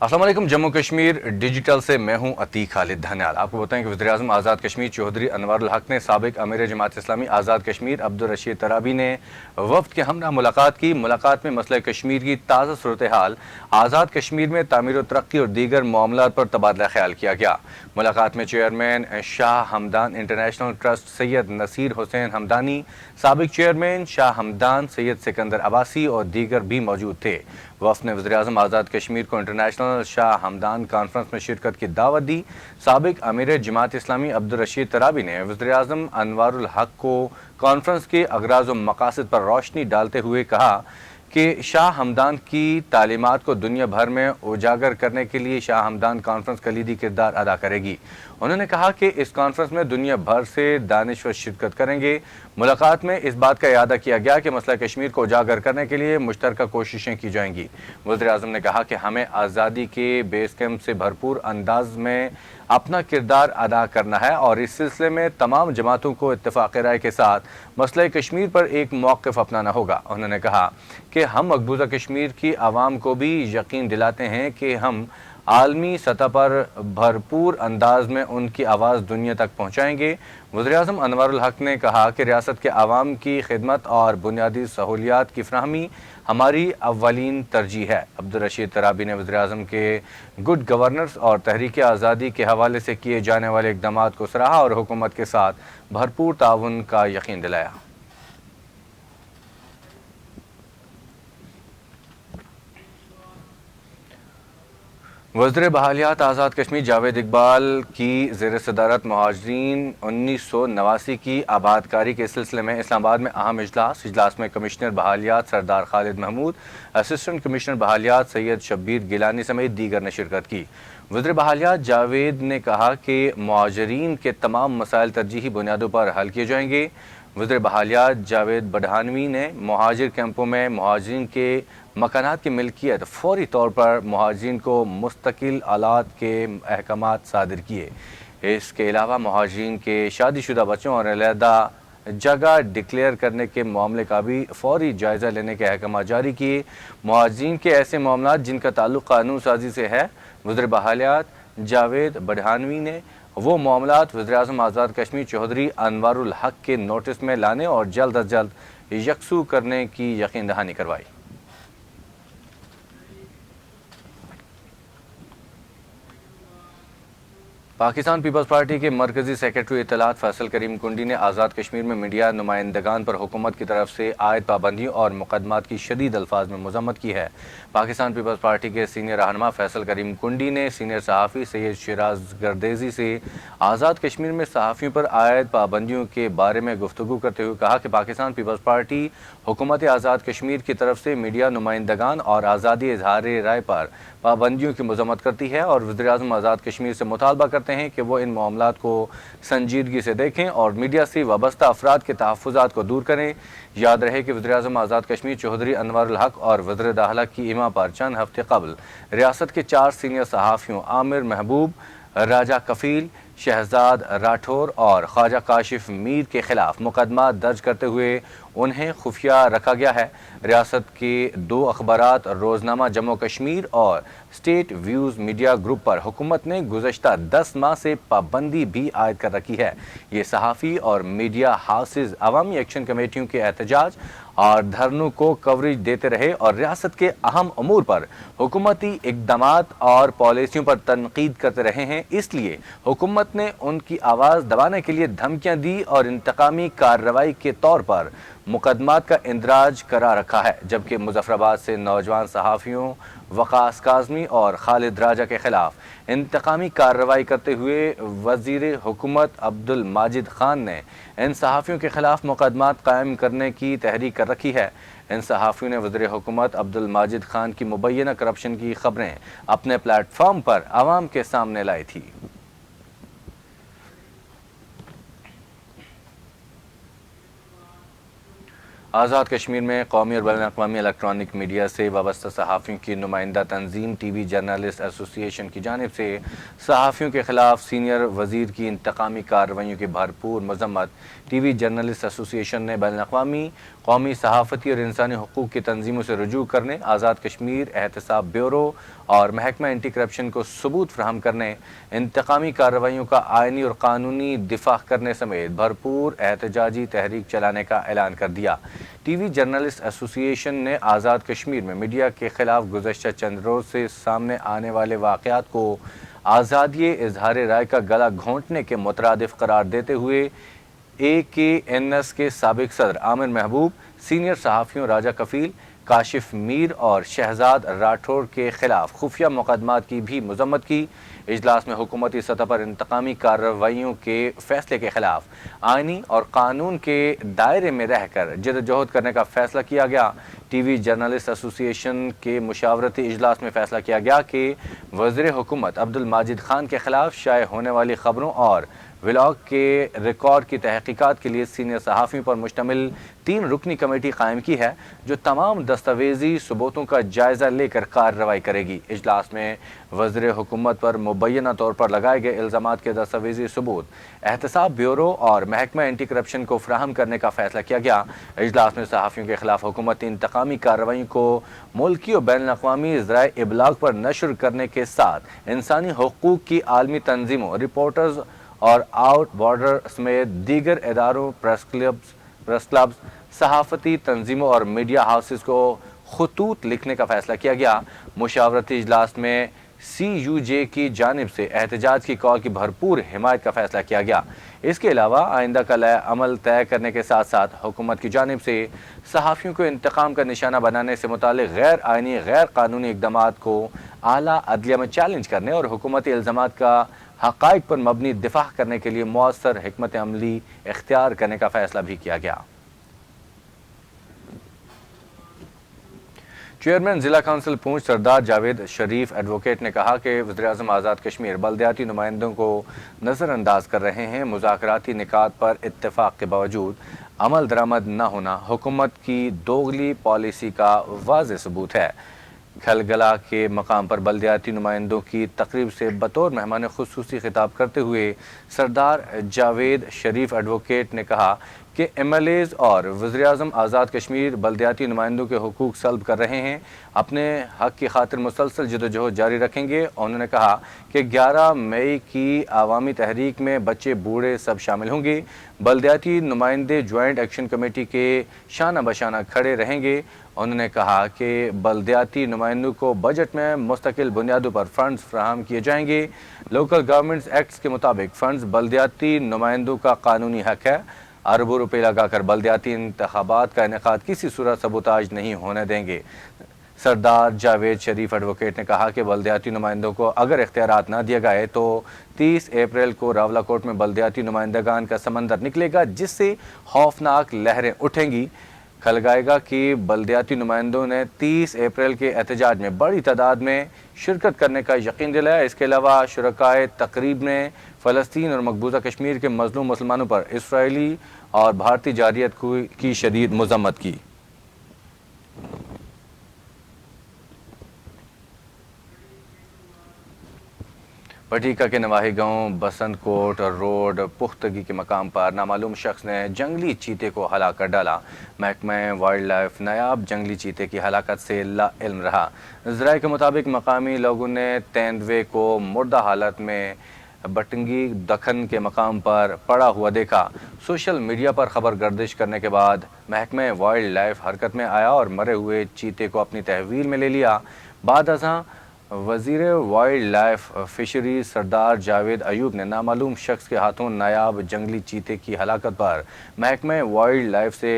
السلام علیکم۔ جموں کشمیر ڈیجیٹل سے میں ہوں عتیق خالد دھنیال۔ آپ کو بتائیں کہ وزیراعظم آزاد کشمیر چودھری انوار الحق نے سابق امیر جماعت اسلامی آزاد کشمیر عبدالرشید ترابی نے وفد کے ہمراہ ملاقات کی۔ ملاقات میں مسئلہ کشمیر کی تازہ صورتحال، آزاد کشمیر میں تعمیر و ترقی اور دیگر معاملات پر تبادلہ خیال کیا گیا۔ ملاقات میں چیئرمین شاہ ہمدان انٹرنیشنل ٹرسٹ سید نصیر حسین ہمدانی، سابق چیئرمین شاہ ہمدان سید سکندر عباسی اور دیگر بھی موجود تھے۔ وفد نے وزیراعظم آزاد کشمیر کو انٹرنیشنل شاہ ہمدان کانفرنس میں شرکت کی دعوت دی۔ سابق امیر جماعت اسلامی عبدالرشید ترابی نے وزیراعظم انوار الحق کو کانفرنس کے اغراض و مقاصد پر روشنی ڈالتے ہوئے کہا کہ شاہ ہمدان کی تعلیمات کو دنیا بھر میں اجاگر کرنے کے لیے شاہ ہمدان کانفرنس کلیدی کردار ادا کرے گی۔ انہوں نے کہا کہ اس کانفرنس میں دنیا بھر سے دانشور شرکت کریں گے۔ ملاقات میں اس بات کا اعادہ کیا گیا کہ مسئلہ کشمیر کو اجاگر کرنے کے لیے مشترکہ کوششیں کی جائیں گی۔ وزیراعظم نے کہا کہ ہمیں آزادی کے بیس کیمپ سے بھرپور انداز میں اپنا کردار ادا کرنا ہے اور اس سلسلے میں تمام جماعتوں کو اتفاق رائے کے ساتھ مسئلہ کشمیر پر ایک موقف اپنانا ہوگا۔ انہوں نے کہا کہ ہم مقبوضہ کشمیر کی عوام کو بھی یقین دلاتے ہیں کہ ہم عالمی سطح پر بھرپور انداز میں ان کی آواز دنیا تک پہنچائیں گے۔ وزیراعظم انوار الحق نے کہا کہ ریاست کے عوام کی خدمت اور بنیادی سہولیات کی فراہمی ہماری اولین ترجیح ہے۔ عبدالرشید ترابی نے وزیراعظم کے گڈ گورننس اور تحریک آزادی کے حوالے سے کیے جانے والے اقدامات کو سراہا اور حکومت کے ساتھ بھرپور تعاون کا یقین دلایا۔ وزیر بحالیات آزاد کشمیر جاوید اقبال کی زیر صدارت مہاجرین 1989 کی آبادکاری کے سلسلے میں اسلام آباد میں اہم اجلاس میں کمشنر بحالیات سردار خالد محمود، اسسٹنٹ کمشنر بحالیات سید شبیر گیلانی سمیت دیگر نے شرکت کی۔ وزیر بحالیات جاوید نے کہا کہ مہاجرین کے تمام مسائل ترجیحی بنیادوں پر حل کیے جائیں گے۔ وزیر بحالیات جاوید بڑھانوی نے مہاجر کیمپوں میں مہاجرین کے مکانات کی ملکیت فوری طور پر مہاجرین کو مستقل آلات کے احکامات صادر کیے۔ اس کے علاوہ مہاجرین کے شادی شدہ بچوں اور علیحدہ جگہ ڈکلیئر کرنے کے معاملے کا بھی فوری جائزہ لینے کے احکامات جاری کیے۔ مہاجرین کے ایسے معاملات جن کا تعلق قانون سازی سے ہے، وزیر بحالیات جاوید بڑھانوی نے وہ معاملات وزیراعظم آزاد کشمیر چودھری انوار الحق کے نوٹس میں لانے اور جلد از جلد یکسو کرنے کی یقین دہانی کروائی۔ پاکستان پیپلز پارٹی کے مرکزی سیکرٹری اطلاعات فیصل کریم کنڈی نے آزاد کشمیر میں میڈیا نمائندگان پر حکومت کی طرف سے عائد پابندیوں اور مقدمات کی شدید الفاظ میں مذمت کی ہے۔ پاکستان پیپلز پارٹی کے سینئر رہنما فیصل کریم کنڈی نے سینئر صحافی سید شیراز گردیزی سے آزاد کشمیر میں صحافیوں پر عائد پابندیوں کے بارے میں گفتگو کرتے ہوئے کہا کہ پاکستان پیپلز پارٹی حکومت آزاد کشمیر کی طرف سے میڈیا نمائندگان اور آزادی اظہار رائے پر پابندیوں کی مذمت کرتی ہے اور وزیراعظم آزاد کشمیر سے مطالبہ کرتے ہیں کہ وہ ان معاملات کو سنجیدگی سے دیکھیں اور میڈیا سے وابستہ افراد کے تحفظات کو دور کریں۔ یاد رہے کہ وزیراعظم آزاد کشمیر چودھری انوار الحق اور وزیر داخلہ کی اما پر چند ہفتے قبل ریاست کے 4 سینئر صحافیوں عامر محبوب، راجہ کفیل، شہزاد راٹھور اور خواجہ کاشف میر کے خلاف مقدمہ درج کرتے ہوئے انہیں خفیہ رکھا گیا ہے۔ ریاست کے 2 اخبارات روزنامہ جموں کشمیر اور اسٹیٹ ویوز میڈیا گروپ پر حکومت نے گزشتہ 10 ماہ سے پابندی بھی عائد کر رکھی ہے۔ یہ صحافی اور میڈیا ہاؤسز عوامی ایکشن کمیٹیوں کے احتجاج اور دھرنوں کو کوریج دیتے رہے اور ریاست کے اہم امور پر حکومتی اقدامات اور پالیسیوں پر تنقید کرتے رہے ہیں۔ اس لیے حکومت نے ان کی آواز دبانے کے لیے دھمکیاں دی اور انتقامی کارروائی کے طور پر مقدمات کا اندراج کرا رکھا ہے، جبکہ مظفر آباد سے نوجوان صحافیوں وقاص کاظمی اور خالد راجہ کے خلاف انتقامی کارروائی کرتے ہوئے وزیر حکومت عبدالماجد خان نے ان صحافیوں کے خلاف مقدمات قائم کرنے کی تحریک کر رکھی ہے۔ ان صحافیوں نے وزیر حکومت عبدالماجد خان کی مبینہ کرپشن کی خبریں اپنے پلیٹ فارم پر عوام کے سامنے لائی تھی۔ آزاد کشمیر میں قومی اور بین الاقوامی الیکٹرانک میڈیا سے وابستہ صحافیوں کی نمائندہ تنظیم ٹی وی جرنلسٹ ایسوسی ایشن کی جانب سے صحافیوں کے خلاف سینئر وزیر کی انتقامی کارروائیوں کی بھرپور مذمت ٹی وی جرنلسٹ ایسوسی ایشن نے بین الاقوامی قومی صحافتی اور انسانی حقوق کی تنظیموں سے رجوع کرنے، آزاد کشمیر احتساب بیورو اور محکمہ اینٹی کرپشن کو ثبوت فراہم کرنے، انتقامی کارروائیوں کا آئینی اور قانونی دفاع کرنے سمیت بھرپور احتجاجی تحریک چلانے کا اعلان کر دیا۔ ٹی وی جرنلسٹ ایسوسی ایشن نے آزاد کشمیر میں میڈیا کے خلاف گزشتہ چند روز سے سامنے آنے والے واقعات کو آزادی اظہار رائے کا گلا گھونٹنے کے مترادف قرار دیتے ہوئے AKNS کے سابق صدر عامر محبوب، سینئر صحافیوں راجہ کفیل، کاشف میر اور شہزاد راٹھور کے خلاف خفیہ مقدمات کی بھی مذمت کی۔ اجلاس میں حکومتی سطح پر انتقامی کارروائیوں کے فیصلے کے خلاف آئینی اور قانون کے دائرے میں رہ کر جدوجہد کرنے کا فیصلہ کیا گیا۔ ٹی وی جرنلسٹ ایسوسی ایشن کے مشاورتی اجلاس میں فیصلہ کیا گیا کہ وزیر حکومت عبدالماجد خان کے خلاف شائع ہونے والی خبروں اور ولاگ کے ریکارڈ کی تحقیقات کے لیے سینئر صحافیوں پر مشتمل 3 رکنی کمیٹی قائم کی ہے، جو تمام دستاویزی ثبوتوں کا جائزہ لے کر کارروائی کرے گی۔ اجلاس میں وزیر حکومت پر مبینہ طور پر لگائے گئے الزامات کے دستاویزی ثبوت احتساب بیورو اور محکمہ اینٹی کرپشن کو فراہم کرنے کا فیصلہ کیا گیا۔ اجلاس میں صحافیوں کے خلاف حکومتی انتقامی کارروائیوں کو ملکی اور بین الاقوامی ذرائع ابلاغ پر نشر کرنے کے ساتھ انسانی حقوق کی عالمی تنظیموں، رپورٹرز اور آؤٹ بارڈر سمیت دیگر اداروں، پریس کلبز، صحافتی تنظیموں اور میڈیا ہاؤسز کو خطوط لکھنے کا فیصلہ کیا گیا۔ مشاورتی اجلاس میں CUJ کی جانب سے احتجاج کی کال کی بھرپور حمایت کا فیصلہ کیا گیا۔ اس کے علاوہ آئندہ کا عمل طے کرنے کے ساتھ ساتھ حکومت کی جانب سے صحافیوں کو انتقام کا نشانہ بنانے سے متعلق غیر آئینی، غیر قانونی اقدامات کو اعلیٰ عدلیہ میں چیلنج کرنے اور حکومتی الزامات کا حقائق پر مبنی دفاع کرنے کے لیے مؤثر حکمت عملی اختیار کرنے کا فیصلہ بھی کیا گیا۔ چیئرمین ضلع کونسل پونچھ سردار جاوید شریف ایڈوکیٹ نے کہا کہ وزیراعظم آزاد کشمیر بلدیاتی نمائندوں کو نظر انداز کر رہے ہیں۔ مذاکراتی نکات پر اتفاق کے باوجود عمل درآمد نہ ہونا حکومت کی دوغلی پالیسی کا واضح ثبوت ہے۔ کھلگلا کے مقام پر بلدیاتی نمائندوں کی تقریب سے بطور مہمان خصوصی خطاب کرتے ہوئے سردار جاوید شریف ایڈوکیٹ نے کہا کہ MLAs اور وزیراعظم آزاد کشمیر بلدیاتی نمائندوں کے حقوق سلب کر رہے ہیں، اپنے حق کی خاطر مسلسل جدوجہد جاری رکھیں گے۔ انہوں نے کہا کہ 11 مئی کی عوامی تحریک میں بچے بوڑھے سب شامل ہوں گے۔ بلدیاتی نمائندے جوائنٹ ایکشن کمیٹی کے شانہ بشانہ کھڑے رہیں گے۔ انہوں نے کہا کہ بلدیاتی نمائندوں کو بجٹ میں مستقل بنیادوں پر فنڈز فراہم کیے جائیں گے۔ لوکل گورنمنٹس ایکٹس کے مطابق فنڈز بلدیاتی نمائندوں کا قانونی حق ہے۔ اربوں روپے لگا کر بلدیاتی انتخابات کا انعقاد کسی صورت سبوتاژ نہیں ہونے دیں گے۔ سردار جاوید شریف ایڈوکیٹ نے کہا کہ بلدیاتی نمائندوں کو اگر اختیارات نہ دیے گئے تو 30 اپریل کو راولاکوٹ میں بلدیاتی نمائندگان کا سمندر نکلے گا، جس سے خوفناک لہریں اٹھیں گی۔ کھلگائے گا کہ بلدیاتی نمائندوں نے 30 اپریل کے احتجاج میں بڑی تعداد میں شرکت کرنے کا یقین دلایا۔ اس کے علاوہ شرکائے تقریب نے فلسطین اور مقبوضہ کشمیر کے مظلوم مسلمانوں پر اسرائیلی اور بھارتی جارحیت کی شدید مذمت کی۔ پٹیکا کے نواحی گاؤں بسنت کوٹ روڈ پختگی کے مقام پر نامعلوم شخص نے جنگلی چیتے کو ہلاک کر ڈالا۔ محکمہ وائلڈ لائف نایاب جنگلی چیتے کی ہلاکت سے لا علم رہا۔ ذرائع کے مطابق مقامی لوگوں نے تیندوے کو مردہ حالت میں بٹنگی دکن کے مقام پر پڑا ہوا دیکھا۔ سوشل میڈیا پر خبر گردش کرنے کے بعد محکمہ وائلڈ لائف حرکت میں آیا اور مرے ہوئے چیتے کو اپنی تحویل میں لے لیا۔ بعد ازاں وزیر وائلڈ لائف فشری سردار جاوید ایوب نے نامعلوم شخص کے ہاتھوں نایاب جنگلی چیتے کی ہلاکت پر محکمہ وائلڈ لائف سے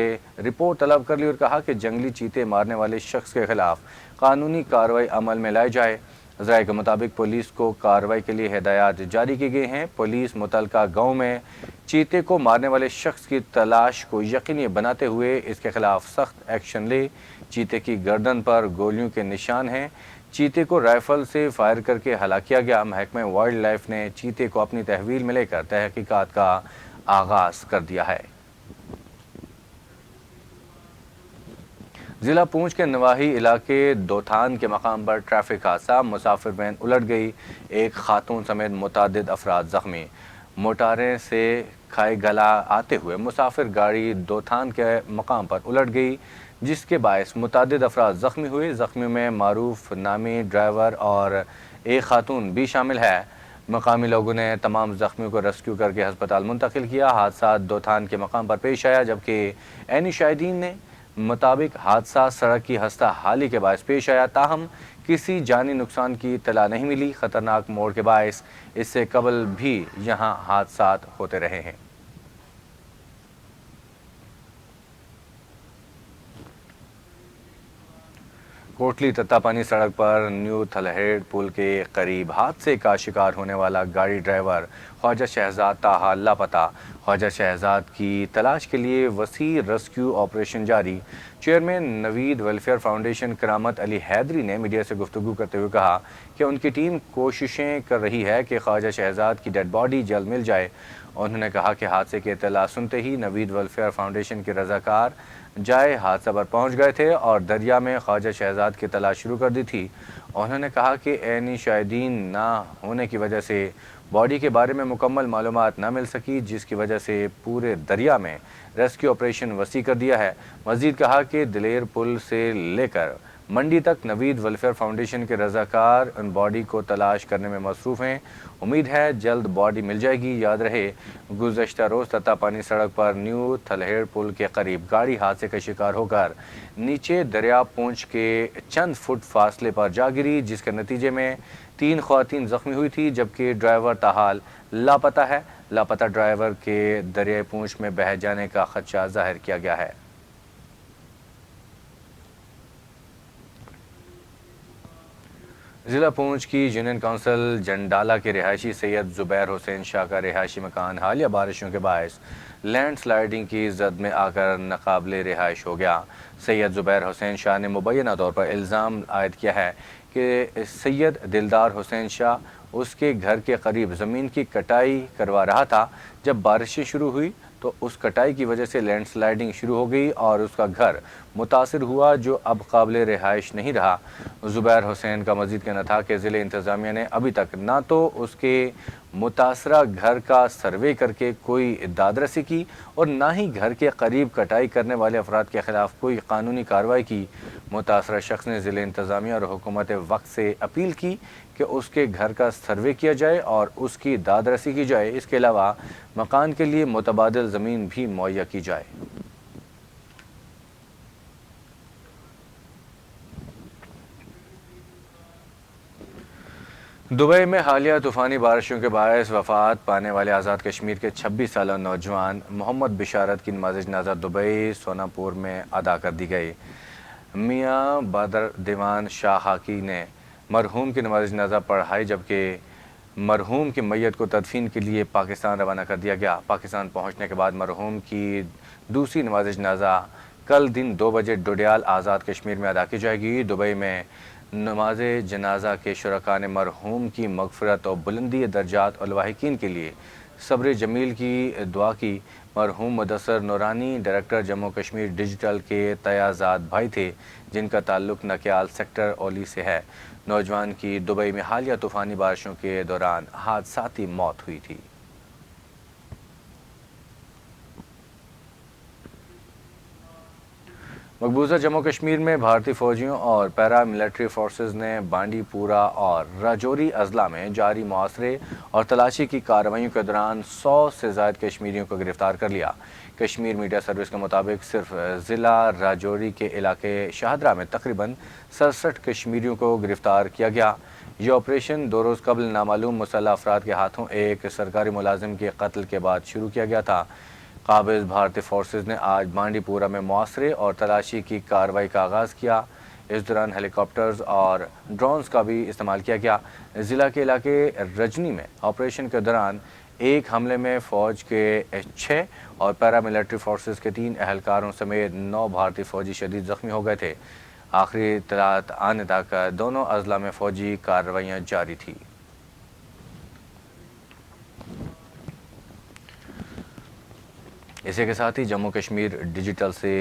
رپورٹ طلب کر لی اور کہا کہ جنگلی چیتے مارنے والے شخص کے خلاف قانونی کارروائی عمل میں لائی جائے۔ ذرائع کے مطابق پولیس کو کارروائی کے لیے ہدایات جاری کی گئی ہیں۔ پولیس متعلقہ گاؤں میں چیتے کو مارنے والے شخص کی تلاش کو یقینی بناتے ہوئے اس کے خلاف سخت ایکشن لے۔ چیتے کی گردن پر گولیوں کے نشان ہیں۔ چیتے کو رائفل سے فائر کر کے ہلاک کیا گیا۔ محکمہ وائلڈ لائف نے چیتے کو اپنی تحویل میں لے کر تحقیقات کا آغاز کر دیا ہے۔ ضلع پونچھ کے نواحی علاقے دوتھان کے مقام پر ٹریفک حادثہ، مسافر وین الٹ گئی، ایک خاتون سمیت متعدد افراد زخمی۔ موٹاریں سے کھائے گلا آتے ہوئے مسافر گاڑی دوتھان کے مقام پر الٹ گئی، جس کے باعث متعدد افراد زخمی ہوئے۔ زخمیوں میں معروف نامی ڈرائیور اور ایک خاتون بھی شامل ہے۔ مقامی لوگوں نے تمام زخمیوں کو ریسکیو کر کے ہسپتال منتقل کیا۔ حادثہ دوتھان کے مقام پر پیش آیا، جبکہ عینی شاہدین نے مطابق حادثہ سڑک کی خستہ حالی کے باعث پیش آیا، تاہم کسی جانی نقصان کی اطلاع نہیں ملی۔ خطرناک موڑ کے باعث اس سے قبل بھی یہاں حادثات ہوتے رہے ہیں۔ کوٹلی تتاپانی سڑک پر نیو تھلہیڑ پل کے قریب حادثے کا شکار ہونے والا گاڑی ڈرائیور خواجہ شہزاد تاحال لاپتہ۔ خواجہ شہزاد کی تلاش کے لیے وسیع ریسکیو آپریشن جاری۔ چیئرمین نوید ویلفیئر فاؤنڈیشن کرامت علی حیدری نے میڈیا سے گفتگو کرتے ہوئے کہا کہ ان کی ٹیم کوششیں کر رہی ہے کہ خواجہ شہزاد کی ڈیڈ باڈی جلد مل جائے۔ انہوں نے کہا کہ حادثے کی اطلاع سنتے ہی نوید ویلفیئر فاؤنڈیشن کے رضاکار جائے حادثہ پر پہنچ گئے تھے اور دریا میں خواجہ شہزاد کی تلاش شروع کر دی تھی۔ انہوں نے کہا کہ عینی شاہدین نہ ہونے کی وجہ سے باڈی کے بارے میں مکمل معلومات نہ مل سکی، جس کی وجہ سے پورے دریا میں ریسکیو آپریشن وسیع کر دیا ہے۔ مزید کہا کہ دلیر پل سے لے کر منڈی تک نوید ویلفیئر فاؤنڈیشن کے رضاکار ان باڈی کو تلاش کرنے میں مصروف ہیں۔ امید ہے جلد باڈی مل جائے گی۔ یاد رہے گزشتہ روز تتاپانی سڑک پر نیو تھلہیڑ پل کے قریب گاڑی حادثے کا شکار ہو کر نیچے دریا پونچھ کے چند فٹ فاصلے پر جا گری، جس کے نتیجے میں 3 خواتین زخمی ہوئی تھی، جبکہ ڈرائیور تاحال لاپتہ ہے۔ لاپتہ ڈرائیور کے دریائے پونچھ میں بہہ جانے کا خدشہ ظاہر کیا گیا ہے۔ ضلع پونچھ کی یونین کونسل جنڈالہ کے رہائشی سید زبیر حسین شاہ کا رہائشی مکان حالیہ بارشوں کے باعث لینڈ سلائیڈنگ کی زد میں آ کر ناقابل رہائش ہو گیا۔ سید زبیر حسین شاہ نے مبینہ طور پر الزام عائد کیا ہے کہ سید دلدار حسین شاہ اس کے گھر کے قریب زمین کی کٹائی کروا رہا تھا۔ جب بارشیں شروع ہوئی تو اس کٹائی کی وجہ سے لینڈ سلائیڈنگ شروع ہو گئی اور اس کا گھر متاثر ہوا، جو اب قابل رہائش نہیں رہا۔ زبیر حسین کا مزید کہنا تھا کہ ضلع انتظامیہ نے ابھی تک نہ تو اس کے متاثرہ گھر کا سروے کر کے کوئی داد رسی کی اور نہ ہی گھر کے قریب کٹائی کرنے والے افراد کے خلاف کوئی قانونی کارروائی کی۔ متاثرہ شخص نے ضلع انتظامیہ اور حکومت وقت سے اپیل کی کہ اس کے گھر کا سروے کیا جائے اور اس کی داد رسی کی جائے۔ اس کے علاوہ مکان کے لیے متبادل زمین بھی مہیا کی جائے۔ دبئی میں حالیہ طوفانی بارشوں کے باعث وفات پانے والے آزاد کشمیر کے 26 سالہ نوجوان محمد بشارت کی نماز جنازہ دبئی سونا پور میں ادا کر دی گئی۔ میاں بدر دیوان شاہ حاکی نے مرحوم کی نماز جنازہ پڑھائی، جبکہ مرحوم کی میت کو تدفین کے لیے پاکستان روانہ کر دیا گیا۔ پاکستان پہنچنے کے بعد مرحوم کی دوسری نماز جنازہ کل دن 2 بجے ڈوڈیال آزاد کشمیر میں ادا کی جائے گی۔ دبئی میں نماز جنازہ کے شرکاء نے مرحوم کی مغفرت اور بلندی درجات اور لواحقین کے لیے صبر جمیل کی دعا کی۔ مرحوم مدثر نورانی ڈائریکٹر جموں کشمیر ڈیجیٹل کے تیازاد بھائی تھے، جن کا تعلق نکیال سیکٹر اولی سے ہے۔ نوجوان کی دبئی میں حالیہ طوفانی بارشوں کے دوران حادثاتی موت ہوئی تھی۔ مقبوضہ جموں کشمیر میں بھارتی فوجیوں اور پیرا ملٹری فورسز نے بانڈی پورہ اور راجوری اضلاع میں جاری محاصرے اور تلاشی کی کارروائیوں کے دوران 100 سے زائد کشمیریوں کو گرفتار کر لیا۔ کشمیر میڈیا سروس کے مطابق صرف ضلع راجوری کے علاقے شاہدرہ میں تقریباً 67 کشمیریوں کو گرفتار کیا گیا۔ یہ آپریشن 2 روز قبل نامعلوم مسلح افراد کے ہاتھوں ایک سرکاری ملازم کے قتل کے بعد شروع کیا گیا تھا۔ قابض بھارتی فورسز نے آج بانڈی پورہ میں محاصرے اور تلاشی کی کارروائی کا آغاز کیا۔ اس دوران ہیلی کاپٹرز اور ڈرونز کا بھی استعمال کیا گیا۔ ضلع کے علاقے رجنی میں آپریشن کے دوران ایک حملے میں فوج کے 6 اور پیرا ملٹری فورسز کے 3 اہلکاروں سمیت 9 بھارتی فوجی شدید زخمی ہو گئے تھے۔ آخری اطلاعات آنے تک دونوں اضلاع میں فوجی کارروائیاں جاری تھیں۔ اسی کے ساتھ ہی جموں کشمیر ڈیجیٹل سے